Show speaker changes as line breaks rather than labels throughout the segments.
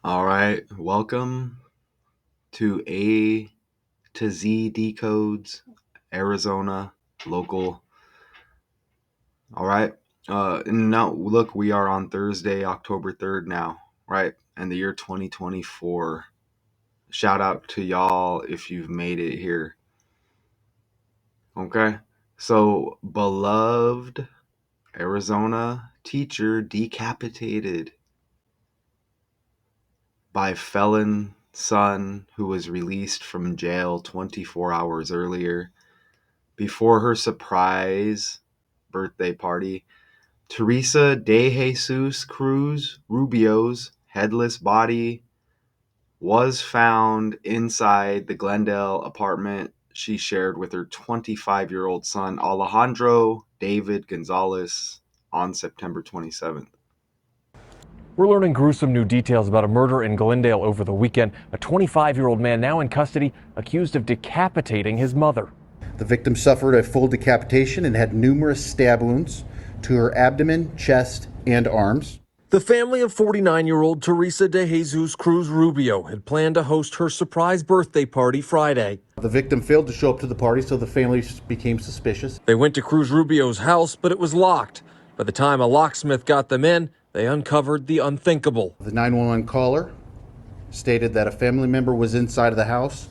All right, welcome to A to Z Decodes, Arizona local. All right, and now look, we are on Thursday, October 3rd now, right? And the year 2024. Shout out to y'all if you've made it here. Okay, so beloved Arizona teacher decapitated by felon son who was released from jail 24 hours earlier. Before her surprise birthday party, Teresa de Jesus Cruz Rubio's headless body was found inside the Glendale apartment she shared with her 25-year-old son, Alejandro David Gonzalez, on September 27th.
We're learning gruesome new details about a murder in Glendale over the weekend. A 25-year-old man now in custody accused of decapitating his mother.
The victim suffered a full decapitation and had numerous stab wounds to her abdomen, chest, and arms.
The family of 49-year-old Teresa de Jesus Cruz Rubio had planned to host her surprise birthday party Friday.
The victim failed to show up to the party, so the family became suspicious.
They went to Cruz Rubio's house, but it was locked. By the time a locksmith got them in, they uncovered the unthinkable.
The 911 caller stated that a family member was inside of the house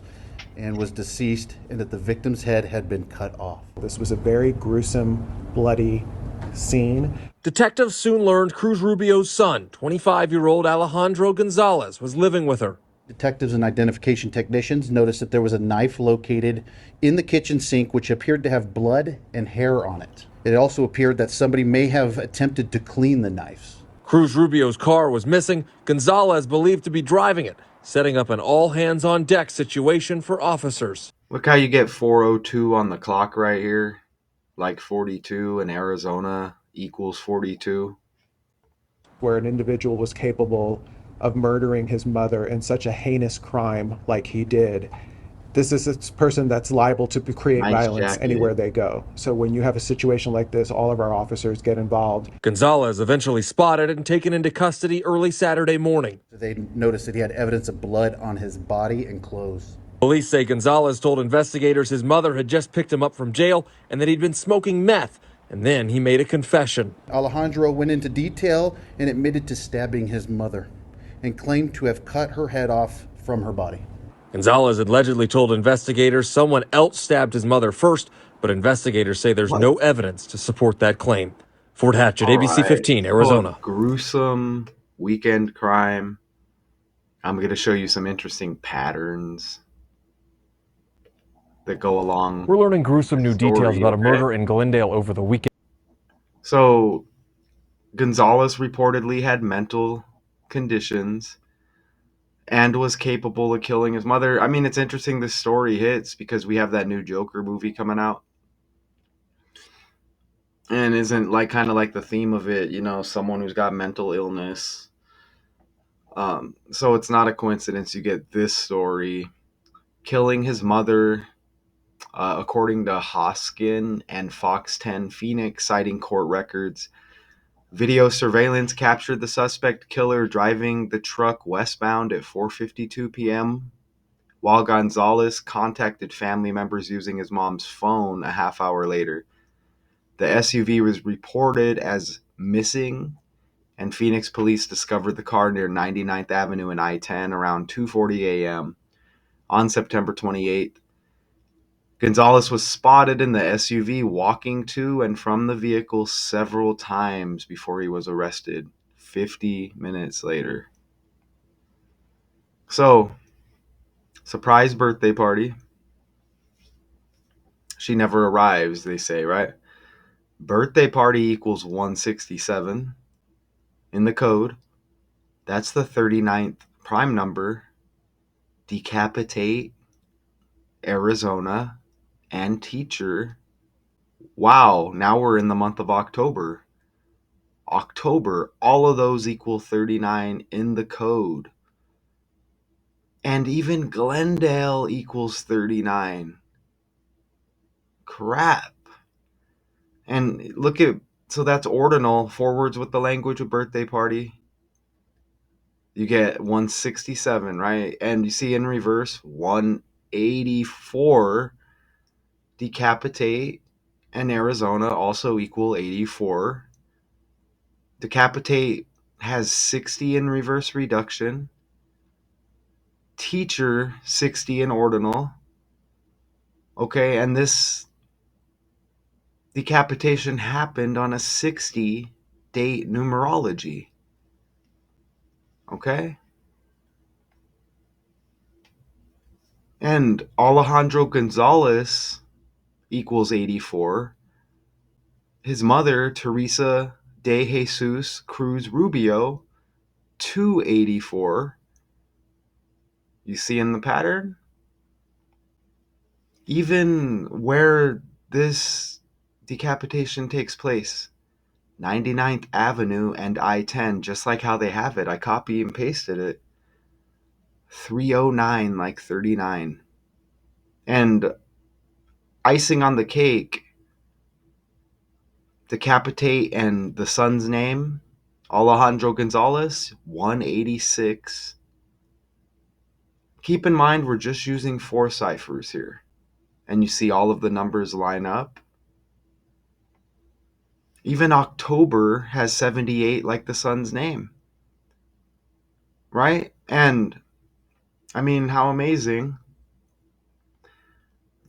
and was deceased, and that the victim's head had been cut off.
This was a very gruesome, bloody scene.
Detectives soon learned Cruz Rubio's son, 25-year-old Alejandro Gonzalez, was living with her.
Detectives and identification technicians noticed that there was a knife located in the kitchen sink which appeared to have blood and hair on it. It also appeared that somebody may have attempted to clean the knives.
Cruz Rubio's car was missing. Gonzalez believed to be driving it, setting up an all-hands-on-deck situation for officers.
Look how you get 4:02 on the clock right here, like 42 in Arizona equals 42.
Where an individual was capable of murdering his mother in such a heinous crime like he did. This is a person that's liable to create
Nice
violence
jacket.
anywhere they go. So when you have a situation like this, all of our officers get involved.
Gonzalez eventually spotted and taken into custody early Saturday morning.
They noticed that he had evidence of blood on his body and clothes.
Police say Gonzalez told investigators his mother had just picked him up from jail and that he'd been smoking meth, and then he made a confession.
Alejandro went into detail and admitted to stabbing his mother and claimed to have cut her head off from her body.
Gonzalez allegedly told investigators someone else stabbed his mother first, but investigators say there's no evidence to support that claim. Fort Hatchet,
All
ABC
right.
15,
So
Arizona.
a gruesome weekend crime. I'm going to show you some interesting patterns that go along.
We're learning gruesome new
story,
details about a
okay?
murder in Glendale over the weekend.
So Gonzalez reportedly had mental conditions and was capable of killing his mother. I mean, it's interesting this story hits because we have that new Joker movie coming out. And isn't like kind of like the theme of it, someone who's got mental illness. So it's not a coincidence you get this story. Killing his mother, according to Hoskin and Fox 10 Phoenix, citing court records. Video surveillance captured the suspect killer driving the truck westbound at 4:52 p.m., while Gonzalez contacted family members using his mom's phone a half hour later. The SUV was reported as missing, and Phoenix police discovered the car near 99th Avenue and I-10 around 2:40 a.m. on September 28th. Gonzalez was spotted in the SUV walking to and from the vehicle several times before he was arrested 50 minutes later. So, surprise birthday party. She never arrives, they say, right? Birthday party equals 167 in the code. That's the 39th prime number. Decapitate, Arizona, and teacher. Wow, now we're in the month of October. All of those equal 39 in the code. And even Glendale equals 39. Crap. And look at, so that's ordinal, forwards with the language of birthday party. You get 167, right? And you see in reverse, 184. Decapitate and Arizona also equal 84. Decapitate has 60 in reverse reduction. Teacher 60 in ordinal. Okay, and this decapitation happened on a 60 date numerology. Okay? And Alejandro Gonzalez equals 84. His mother, Teresa de Jesus Cruz Rubio, 284. You see in the pattern? Even where this decapitation takes place, 99th Avenue and I-10, just like how they have it. I copy and pasted it. 309, like 39. And icing on the cake, decapitate and the son's name, Alejandro Gonzalez, 186. Keep in mind, we're just using 4 ciphers here. And you see all of the numbers line up. Even October has 78 like the son's name. Right? And I mean, how amazing.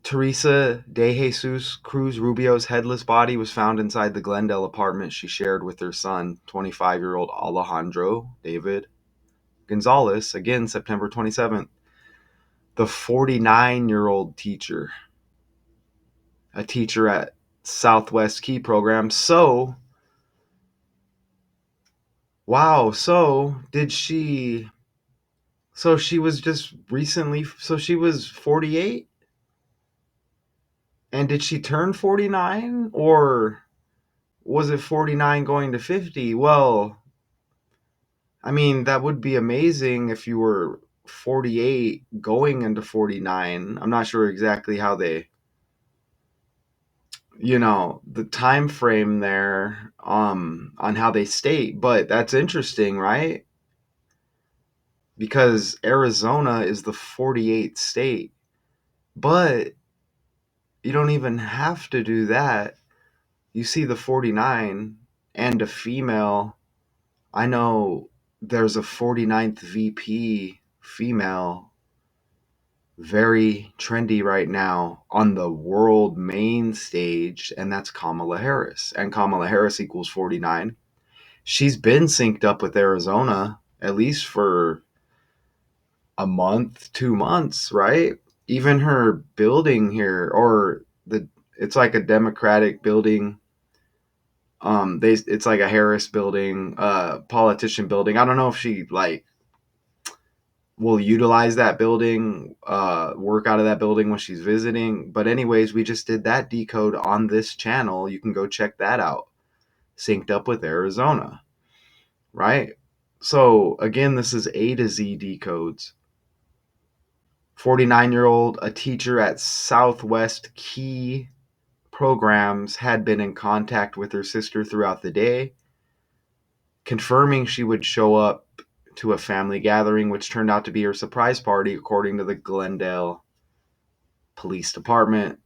Teresa de Jesus Cruz Rubio's headless body was found inside the Glendale apartment she shared with her son, 25-year-old Alejandro David Gonzalez, again, September 27th. The 49-year-old teacher, a teacher at Southwest Key Program. So, wow, so she was just recently, so she was 48? And did she turn 49? Or was it 49 going to 50? Well, I mean, that would be amazing if you were 48 going into 49. I'm not sure exactly how they, the time frame there on how they state, but that's interesting, right? Because Arizona is the 48th state. But you don't even have to do that. You see the 49 and a female. I know there's a 49th VP female, very trendy right now on the world main stage, and that's Kamala Harris. And Kamala Harris equals 49. She's been synced up with Arizona at least for a month, 2 months, right? Even her building here, or it's like a Democratic building. It's like a Harris building, politician building. I don't know if she like will utilize that building, work out of that building when she's visiting. But anyways, we just did that decode on this channel. You can go check that out. Synced up with Arizona, right? So again, this is A to Z decodes. 49-year-old, a teacher at Southwest Key Programs, had been in contact with her sister throughout the day, confirming she would show up to a family gathering, which turned out to be her surprise party, according to the Glendale Police Department.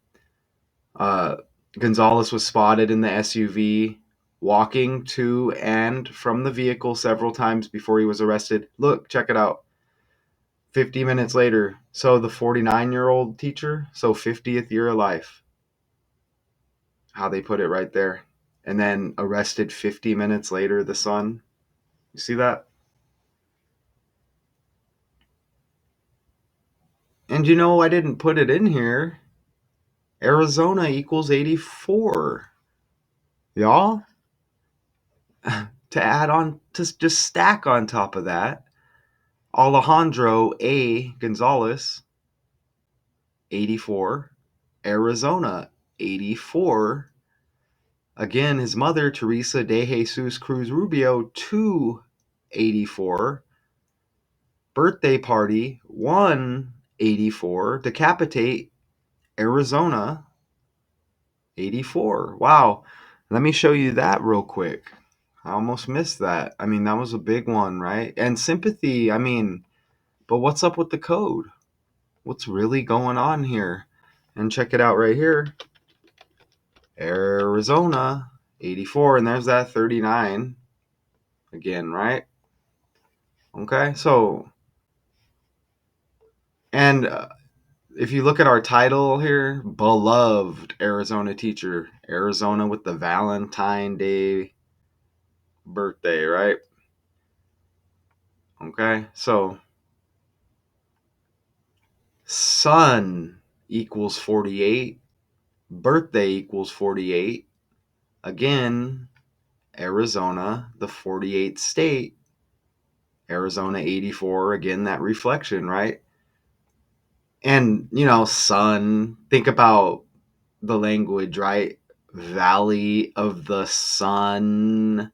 Uh, Gonzalez was spotted in the SUV walking to and from the vehicle several times before he was arrested. Look, check it out. 50 minutes later, so the 49-year-old teacher, so 50th year of life. How they put it right there. And then arrested 50 minutes later, the son. You see that? And I didn't put it in here. Arizona equals 84. Y'all? To add on, to just stack on top of that, Alejandro A. Gonzalez, 84. Arizona, 84. Again, his mother, Teresa de Jesus Cruz Rubio, 284. Birthday party, 184. Decapitate, Arizona, 84. Wow. Let me show you that real quick. I almost missed that. I mean, that was a big one, right? And sympathy, I mean, but what's up with the code? What's really going on here? And check it out right here. Arizona, 84, and there's that 39 again, right? Okay, so, and if you look at our title here, beloved Arizona teacher, Arizona with the Valentine Day birthday, right? Okay, so sun equals 48, birthday equals 48. Again, Arizona, the 48th state, Arizona 84, again, that reflection, right? And, sun, think about the language, right? Valley of the Sun.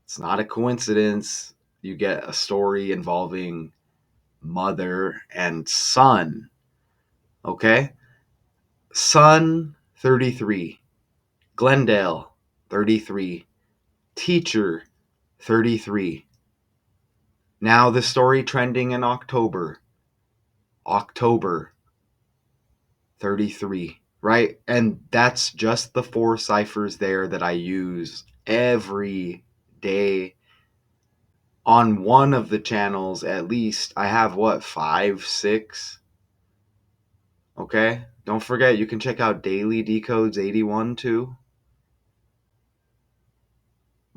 It's not a coincidence. You get a story involving mother and son. Okay? Son, 33. Glendale, 33. Teacher, 33. Now the story trending in October. October, 33. Right? And that's just the 4 ciphers there that I use every day on one of the channels. At least I have what, 5, 6. Okay, don't forget you can check out Daily Decodes 81 too.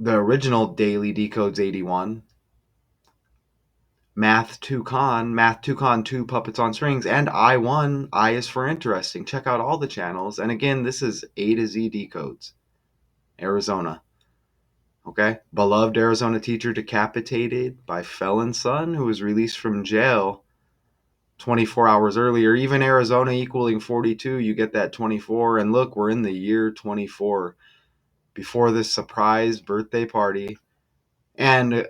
The original Daily Decodes 81, Math 2 Con 2 Puppets on Strings, and I1, I is for interesting. Check out all the channels. And again, this is A to Z Decodes, Arizona. Okay, beloved Arizona teacher decapitated by felon son who was released from jail 24 hours earlier. Even Arizona equaling 42, you get that 24. And look, we're in the year 24 before this surprise birthday party. And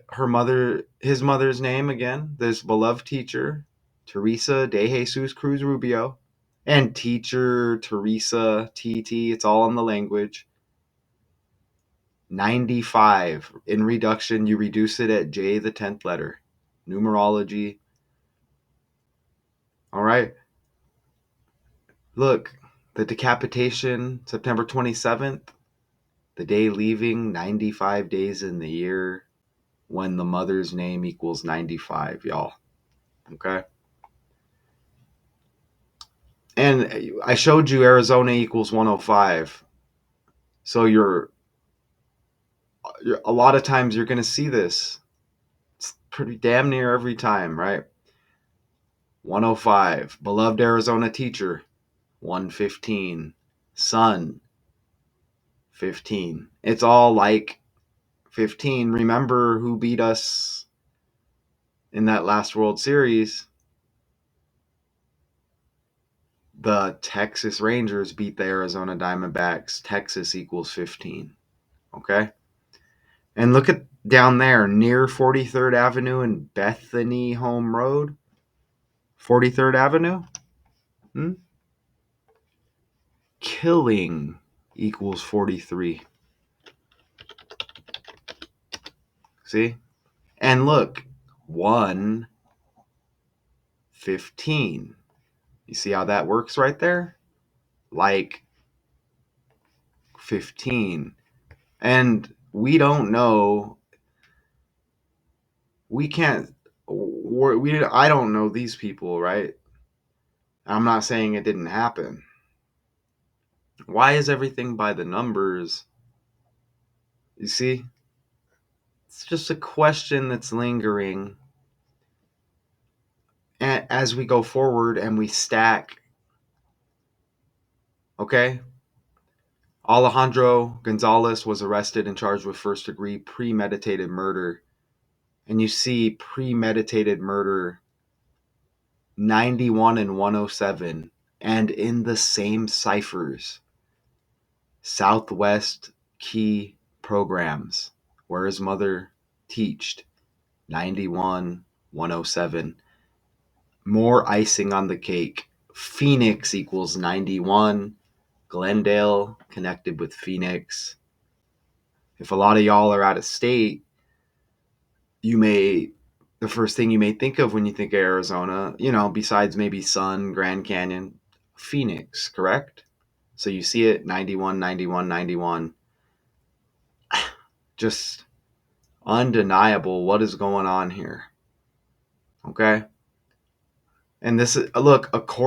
his mother's name again, this beloved teacher, Teresa de Jesus Cruz Rubio. And teacher, Teresa, TT, it's all in the language. 95. In reduction, you reduce it at J, the 10th letter. Numerology. All right. Look, the decapitation, September 27th, the day leaving, 95 days in the year when the mother's name equals 95, y'all. Okay? And I showed you Arizona equals 105. So you're a lot of times you're going to see this. It's pretty damn near every time, right? 105, beloved Arizona teacher. 115, son. 15. It's all like 15. Remember who beat us in that last World Series? The Texas Rangers beat the Arizona Diamondbacks. Texas equals 15. Okay? And look at down there near 43rd Avenue and Bethany Home Road. 43rd Avenue? Hmm? Killing equals 43. See? And look, 115. You see how that works right there? Like 15. And we don't know. We can't. I don't know these people, right? I'm not saying it didn't happen. Why is everything by the numbers? You see? It's just a question that's lingering. And as we go forward and we stack, okay? Alejandro Gonzalez was arrested and charged with first degree premeditated murder. And you see premeditated murder 91 and 107. And in the same ciphers, Southwest Key Programs, where his mother teached, 91, 107. More icing on the cake. Phoenix equals 91. Glendale connected with Phoenix. If a lot of y'all are out of state, you may the first thing you may think of when you think of Arizona, besides maybe Sun, Grand Canyon, Phoenix, correct? So you see it 91, 91, 91. Just undeniable what is going on here. Okay? And this is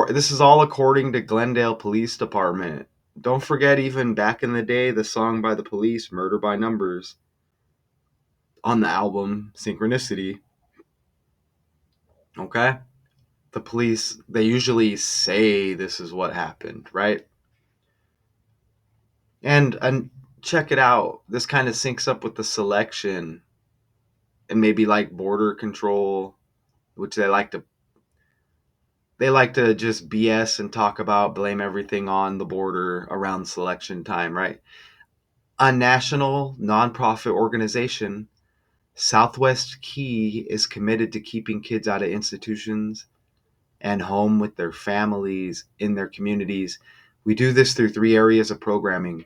this is all according to Glendale Police Department. Don't forget, even back in the day, the song by the Police, "Murder by Numbers," on the album Synchronicity. Okay? The police, they usually say this is what happened, right? And check it out. This kind of syncs up with the selection and maybe like border control, which they like to just BS and talk about, blame everything on the border around selection time, right? A national nonprofit organization, Southwest Key, is committed to keeping kids out of institutions and home with their families in their communities. We do this through 3 areas of programming: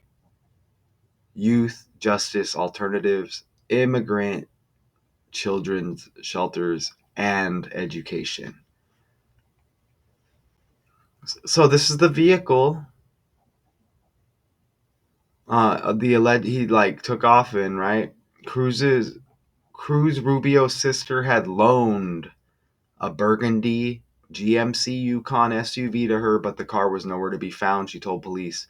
youth, justice, alternatives, immigrant children's shelters, and education. So this is the vehicle the alleged he like took off in, right? Cruz Rubio's sister had loaned a burgundy GMC Yukon SUV to her, but the car was nowhere to be found, she told police.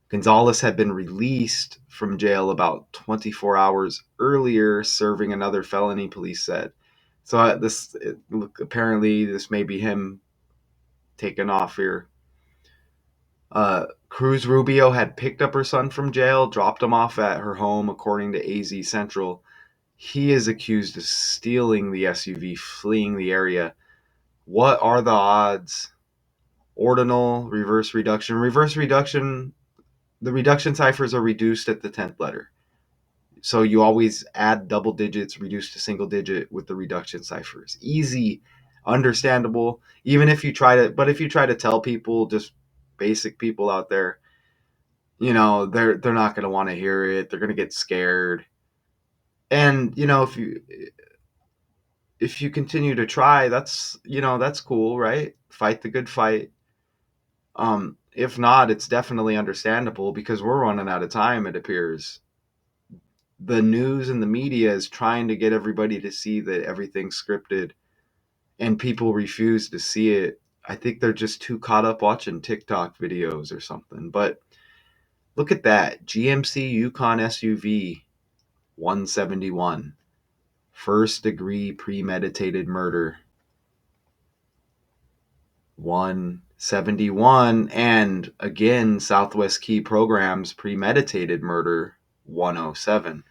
Gonzalez had been released from jail about 24 hours earlier, serving another felony, police said. So apparently this may be him taking off here. Cruz Rubio had picked up her son from jail, dropped him off at her home, according to AZ Central. He is accused of stealing the SUV, fleeing the area. What are the odds? Ordinal, reverse reduction. Reverse reduction, the reduction ciphers are reduced at the 10th letter. So you always add double digits, reduce to single digit with the reduction ciphers. Easy, understandable. Even if you try to tell people, just basic people out there, they're not going to want to hear it. They're going to get scared. And if you continue to try, that's cool, right? Fight the good fight. If not, it's definitely understandable because we're running out of time, it appears. The news and the media is trying to get everybody to see that everything's scripted, and people refuse to see it. I think they're just too caught up watching TikTok videos or something. But look at that GMC Yukon SUV 171. First degree premeditated murder 171. And again, Southwest Key Programs premeditated murder 107.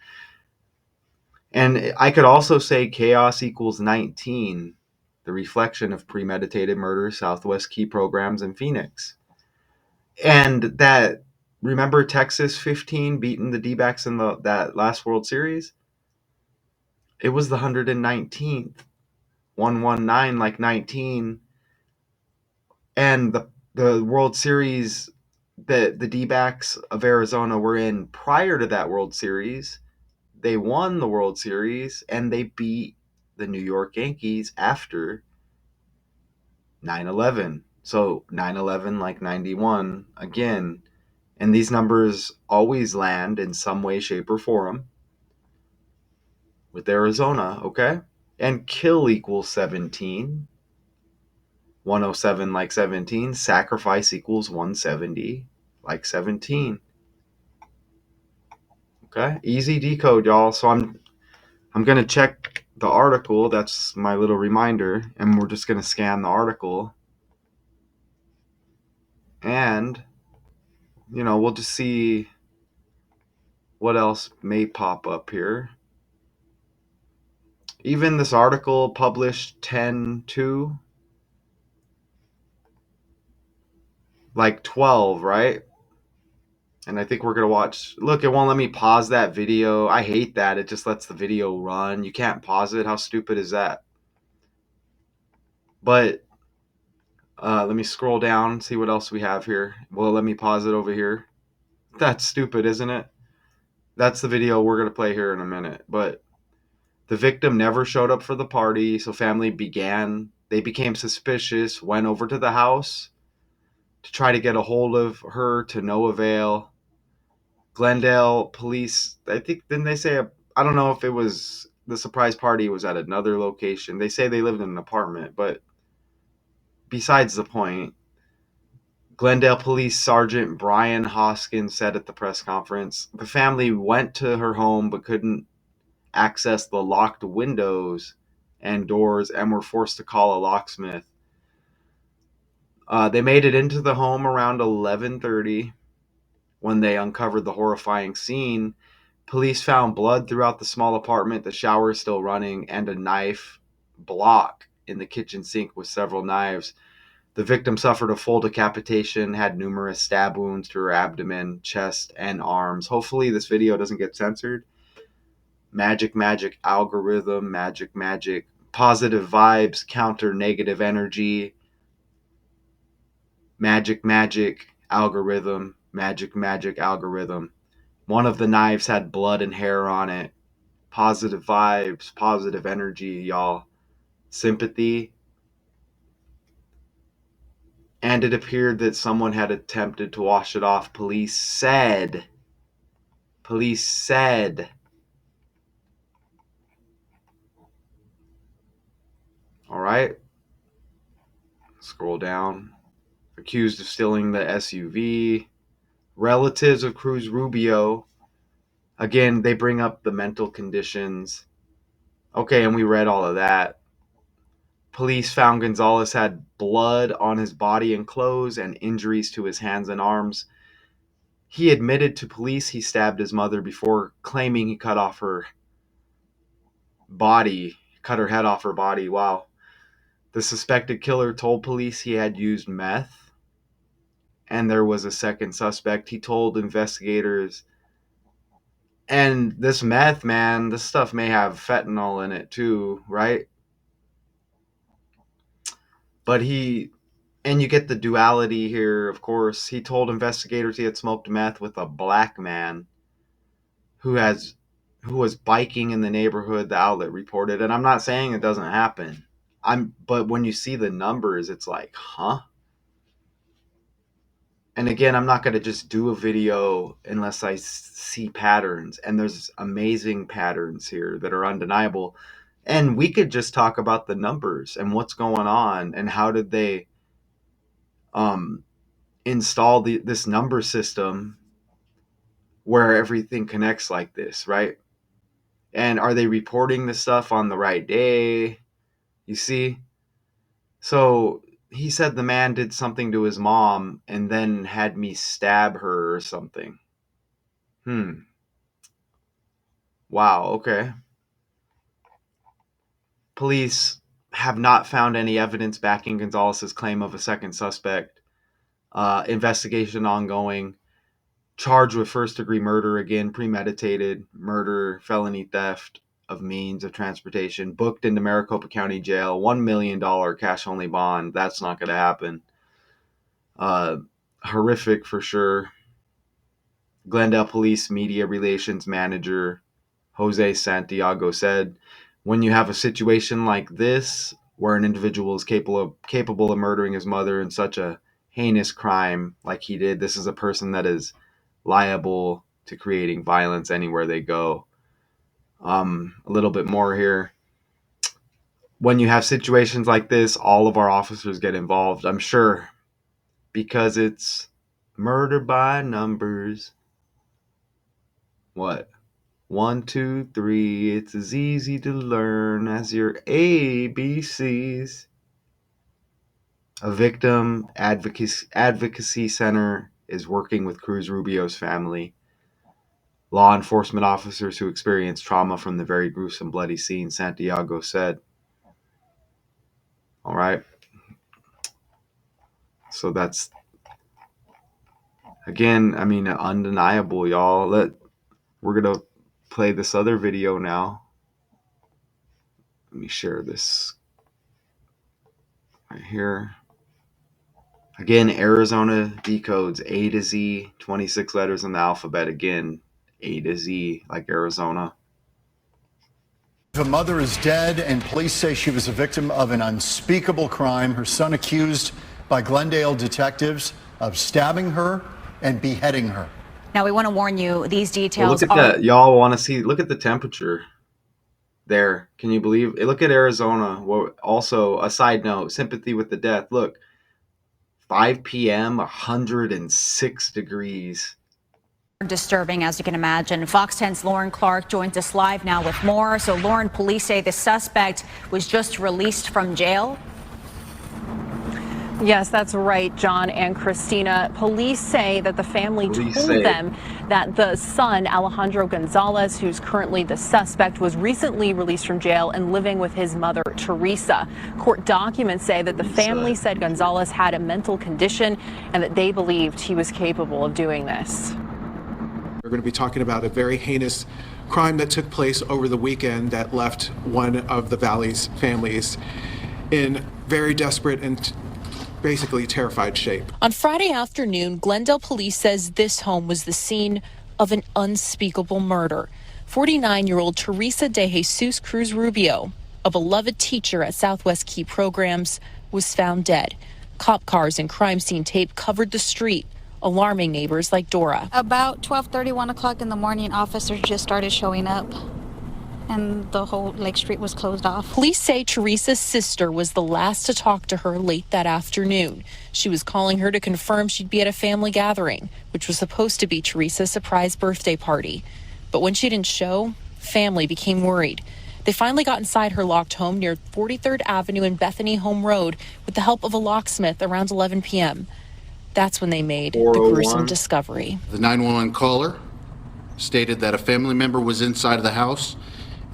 And I could also say chaos equals 19, the reflection of premeditated murder, Southwest Key Programs in Phoenix. And that, remember Texas 15 beating the D-backs in that last World Series? It was the 119th. 119 like 19. And the World Series that the D-backs of Arizona were in prior to that World Series, they won the World Series and they beat the New York Yankees after 9/11. So 9/11 like 91 again. And these numbers always land in some way, shape, or form with Arizona, okay? And kill equals 17. 107 like 17. Sacrifice equals 170 like 17. Okay? Easy decode, y'all. So I'm going to check the article. That's my little reminder. And we're just going to scan the article. And, we'll just see what else may pop up here. Even this article published 10/2, like 12, right? And I think we're going to watch. Look, it won't let me pause that video. I hate that. It just lets the video run. You can't pause it. How stupid is that? But let me scroll down and see what else we have here. Well, let me pause it over here. That's stupid, isn't it? That's the video we're going to play here in a minute. But the victim never showed up for the party, so they became suspicious, went over to the house to try to get a hold of her, to no avail. Glendale police, I think, didn't they say, I don't know if it was the surprise party was at another location. They say they lived in an apartment, but besides the point, Glendale Police Sergeant Brian Hoskins said at the press conference the family went to her home but couldn't access the locked windows and doors and were forced to call a locksmith. They made it into the home around 11:30 when they uncovered the horrifying scene. Police found blood throughout the small apartment, the shower is still running, and a knife block in the kitchen sink with several knives. The victim suffered a full decapitation, had numerous stab wounds to her abdomen, chest, and arms. Hopefully, this video doesn't get censored. Magic, magic, algorithm, magic, magic. Positive vibes counter negative energy. Magic, magic, algorithm. Magic, magic, algorithm. One of the knives had blood and hair on it. Positive vibes, positive energy, y'all. Sympathy. And it appeared that someone had attempted to wash it off. Police said. All right. Scroll down. Accused of stealing the SUV. Relatives of Cruz Rubio. Again, they bring up the mental conditions. Okay, and we read all of that. Police found Gonzalez had blood on his body and clothes and injuries to his hands and arms. He admitted to police he stabbed his mother before claiming he cut her head off her body. Wow. The suspected killer told police he had used meth, and there was a second suspect. He told investigators, and this meth, man, this stuff may have fentanyl in it too, right? But and you get the duality here, of course. He told investigators he had smoked meth with a black man who has who was biking in the neighborhood, the outlet reported. And I'm not saying it doesn't happen. But when you see the numbers, it's like, huh? And again, I'm not going to just do a video unless I see patterns. And there's amazing patterns here that are undeniable. And we could just talk about the numbers and what's going on and how did they um, install this number system where everything connects like this, right? And are they reporting the stuff on the right day? You see? So he said the man did something to his mom and then had me stab her or something. Wow, okay. Police have not found any evidence backing Gonzalez's claim of a second suspect. Investigation ongoing. Charged with first-degree murder again, premeditated murder, felony theft of means of transportation. Booked into Maricopa County Jail. $1 million cash-only bond. That's not going to happen. Horrific for sure. Glendale Police Media Relations Manager Jose Santiago said, when you have a situation like this, where an individual is capable of murdering his mother in such a heinous crime like he did, this is a person that is liable to creating violence anywhere they go. A little bit more here. When you have situations like this, all of our officers get involved, I'm sure, because it's murder by numbers. What? 1, 2, 3, it's as easy to learn as your ABCs. A victim advocacy center is working with Cruz Rubio's family. Law enforcement officers who experienced trauma from the very gruesome, bloody scene, Santiago said. All right. So that's, again, I mean, undeniable, y'all. We're going to play this other video now. Let me share this right here. Again, Arizona decodes A to Z, 26 letters in the alphabet. Again, A to Z, like Arizona.
The mother is dead, and police say she was a victim of an unspeakable crime. Her son accused by Glendale detectives of stabbing her and beheading her.
Now, we want to warn you, these
Well,
details
look at
are...
that. Y'all want to see, look at the temperature there. Can you believe it? Look at Arizona. Well, also, a side note, sympathy with the death. Look, 5 p.m., 106 degrees.
disturbing, as you can imagine. Fox 10's Lauren Clark joins us live now with more. So, Lauren, police say the suspect was just released from jail.
Yes, that's right, John and Christina. Police say that the family told them that the son, Alejandro Gonzalez, who's currently the suspect, was recently released from jail and living with his mother, Teresa. Court documents say that the family said Gonzalez had a mental condition and that they believed he was capable of doing this.
We're going to be talking about a very heinous crime that took place over the weekend that left one of the Valley's families in very desperate and basically terrified shape.
On Friday afternoon, Glendale police says this home was the scene of an unspeakable murder. 49-year-old Teresa de Jesus Cruz Rubio, a beloved teacher at Southwest Key Programs, was found dead. Cop cars and crime scene tape covered the street, alarming neighbors like Dora.
About 12:30, 1 o'clock in the morning, officers just started showing up, and the whole street was closed off.
Police say Teresa's sister was the last to talk to her late that afternoon. She was calling her to confirm she'd be at a family gathering, which was supposed to be Teresa's surprise birthday party. But when she didn't show, family became worried. They finally got inside her locked home near 43rd Avenue and Bethany Home Road with the help of a locksmith around 11 p.m. That's when they made the gruesome discovery.
The 911 caller stated that a family member was inside of the house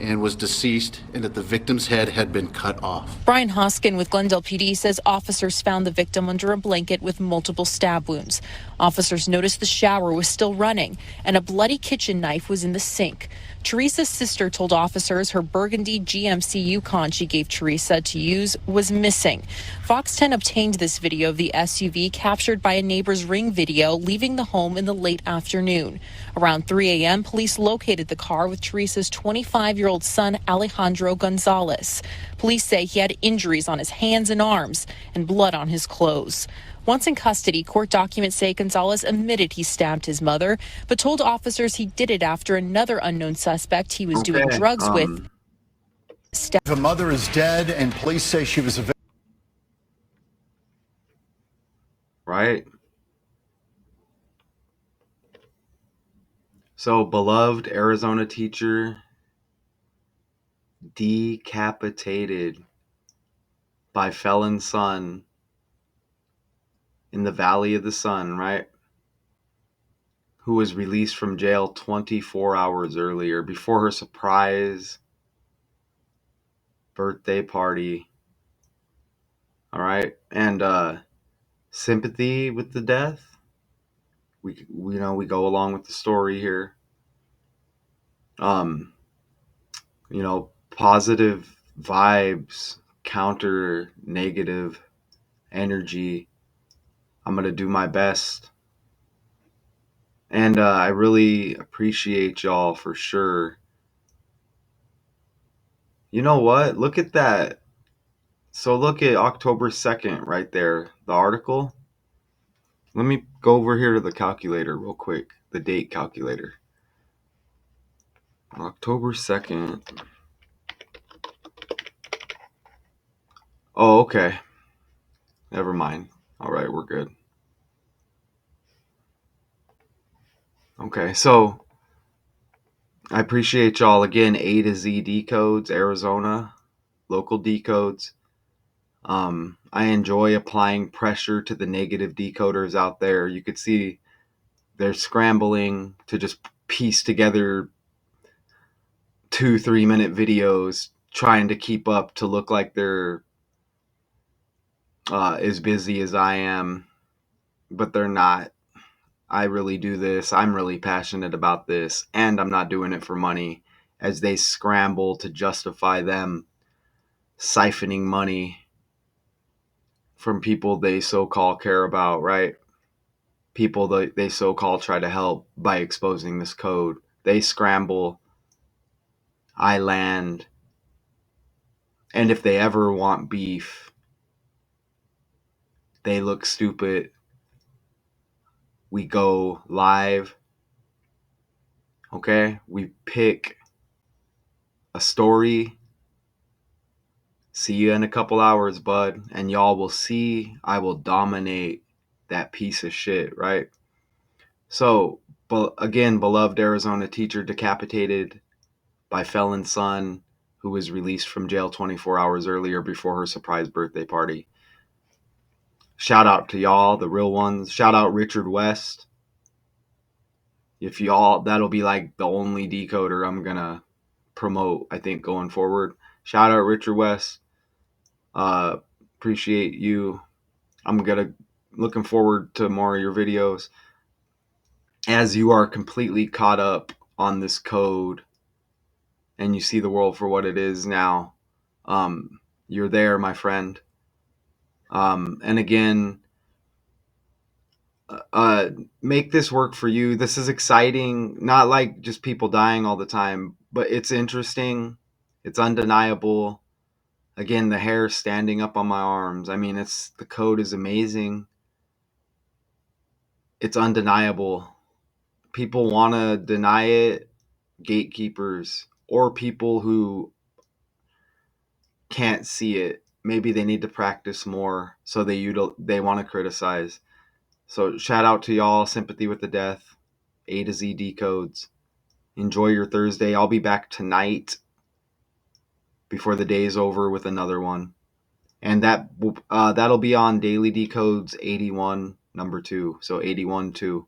and was deceased, and that the victim's head had been cut off.
Brian Hoskin with Glendale PD says officers found the victim under a blanket with multiple stab wounds. Officers noticed the shower was still running and a bloody kitchen knife was in the sink. Teresa's sister told officers her burgundy GMC Yukon she gave Teresa to use was missing. Fox 10 obtained this video of the SUV captured by a neighbor's Ring video leaving the home in the late afternoon. Around 3 a.m., police located the car with Teresa's 25-year-old son, Alejandro Gonzalez. Police say he had injuries on his hands and arms and blood on his clothes. Once in custody, court documents say Gonzalez admitted he stabbed his mother, but told officers he did it after another unknown suspect he was doing drugs with.
The mother is dead, and police say she was a victim.
Right? So, beloved Arizona teacher decapitated by felon son in the Valley of the Sun, right? Who was released from jail 24 hours earlier before her surprise birthday party. All right. And sympathy with the death. We go along with the story here. Positive vibes counter negative energy. I'm going to do my best. And I really appreciate y'all for sure. You know what? Look at that. So look at October 2nd right there, the article. Let me go over here to the calculator real quick, the date calculator. October 2nd. Oh, okay. Never mind. All right, we're good. Okay, so I appreciate y'all again. A to Z decodes, Arizona, local decodes. I enjoy applying pressure to the negative decoders out there. You could see they're scrambling to just piece together 2-3 minute videos, trying to keep up to look like they're as busy as I am, but they're not. I really do this. I'm really passionate about this, and I'm not doing it for money, as they scramble to justify them siphoning money from people they so-called care about, right? People that they so-called try to help by exposing this code. They scramble, I land, and if they ever want beef, they look stupid. We go live, okay? We pick a story. See you in a couple hours, bud. And y'all will see I will dominate that piece of shit, right? So, but again, beloved Arizona teacher decapitated by felon son who was released from jail 24 hours earlier before her surprise birthday party. Shout out to y'all, the real ones. Shout out Richard West. If y'all, that'll be like the only decoder I'm gonna promote, I think, going forward. Shout out Richard West. Appreciate you. I'm looking forward to more of your videos as you are completely caught up on this code and you see the world for what it is now. You're there, my friend. And again, make this work for you. This is exciting, not like just people dying all the time, but it's interesting. It's undeniable. Again, the hair standing up on my arms. I mean, the code is amazing. It's undeniable. People want to deny it, gatekeepers or people who can't see it. Maybe they need to practice more, so they want to criticize. So shout out to y'all. Sympathy with the death. A to Z decodes. Enjoy your Thursday. I'll be back tonight before the day's over with another one, and that'll be on Daily Decodes 81 number 2. So 81 2.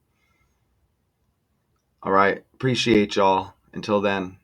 All right. Appreciate y'all. Until then.